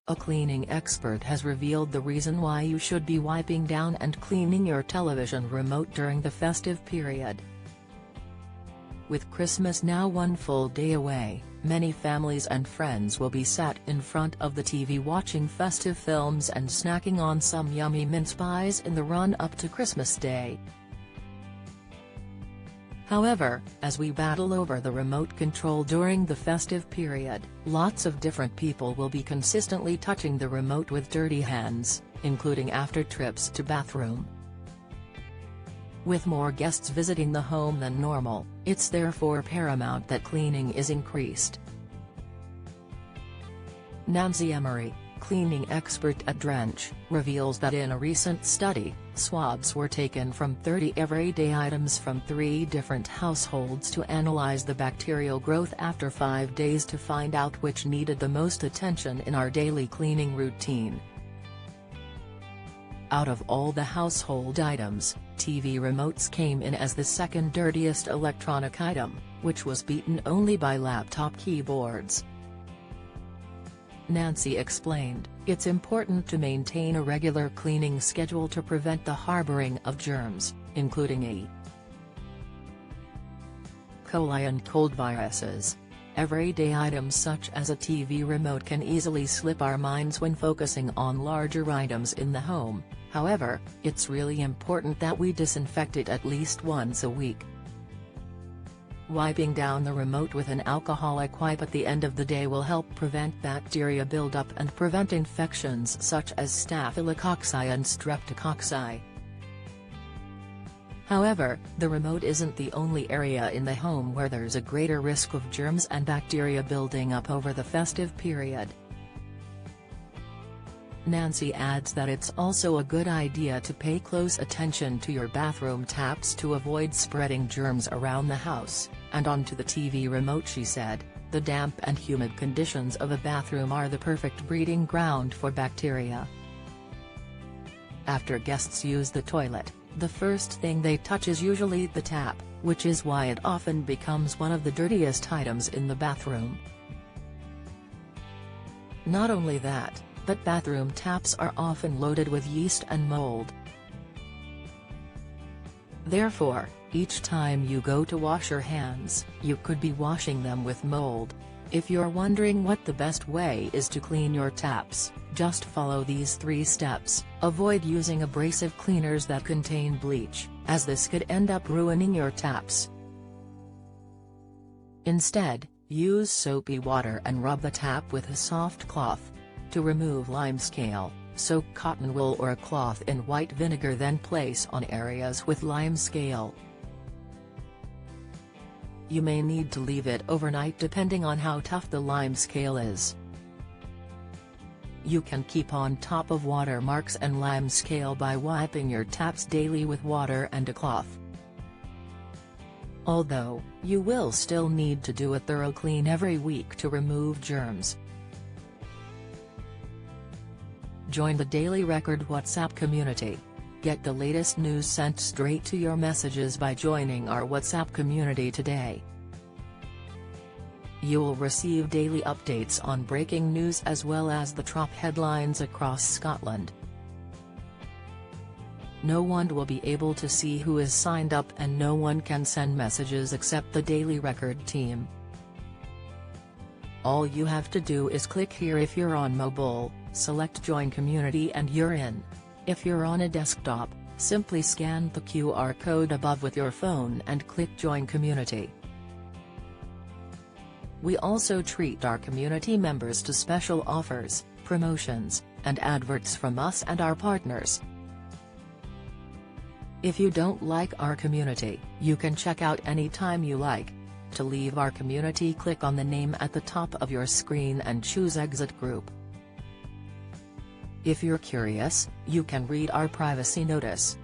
A cleaning expert has revealed the reason why you should be wiping down and cleaning your television remote during the festive period. With Christmas now one full day away, many families and friends will be sat in front of the TV watching festive films and snacking on some yummy mince pies in the run-up to Christmas Day. However, as we battle over the remote control during the festive period, lots of different people will be consistently touching the remote with dirty hands, including after trips to bathroom. With more guests visiting the home than normal, it's therefore paramount that cleaning is increased. Nancy Emery, cleaning expert at Drench, reveals that in a recent study, swabs were taken from 30 everyday items from 3 different households to analyze the bacterial growth after 5 days to find out which needed the most attention in our daily cleaning routine. Out of all the household items, TV remotes came in as the second dirtiest electronic item, which was beaten only by laptop keyboards. Nancy explained, "It's important to maintain a regular cleaning schedule to prevent the harboring of germs, including E. coli and cold viruses. Everyday items such as a TV remote can easily slip our minds when focusing on larger items in the home. However, it's really important that we disinfect it at least once a week. Wiping down the remote with an alcoholic wipe at the end of the day will help prevent bacteria buildup and prevent infections such as Staphylococci and Streptococci." However, the remote isn't the only area in the home where there's a greater risk of germs and bacteria building up over the festive period. Nancy adds that it's also a good idea to pay close attention to your bathroom taps to avoid spreading germs around the house, and onto the TV remote. She said, "The damp and humid conditions of a bathroom are the perfect breeding ground for bacteria. After guests use the toilet, the first thing they touch is usually the tap, which is why it often becomes one of the dirtiest items in the bathroom. Not only that, but bathroom taps are often loaded with yeast and mold. Therefore, each time you go to wash your hands, you could be washing them with mold. If you're wondering what the best way is to clean your taps, just follow these 3 steps. Avoid using abrasive cleaners that contain bleach, as this could end up ruining your taps. Instead, use soapy water and rub the tap with a soft cloth. To remove limescale, soak cotton wool or a cloth in white vinegar, then place on areas with limescale. You may need to leave it overnight depending on how tough the limescale is. You can keep on top of water marks and limescale by wiping your taps daily with water and a cloth. Although, you will still need to do a thorough clean every week to remove germs. Join the Daily Record WhatsApp community. Get the latest news sent straight to your messages by joining our WhatsApp community today. You'll receive daily updates on breaking news as well as the top headlines across Scotland. No one will be able to see who is signed up, and no one can send messages except the Daily Record team. All you have to do is click here if you're on mobile, select Join Community and you're in. If you're on a desktop, simply scan the QR code above with your phone and click Join Community. We also treat our community members to special offers, promotions, and adverts from us and our partners. If you don't like our community, you can check out anytime you like. To leave our community, click on the name at the top of your screen and choose Exit Group. If you're curious, you can read our privacy notice.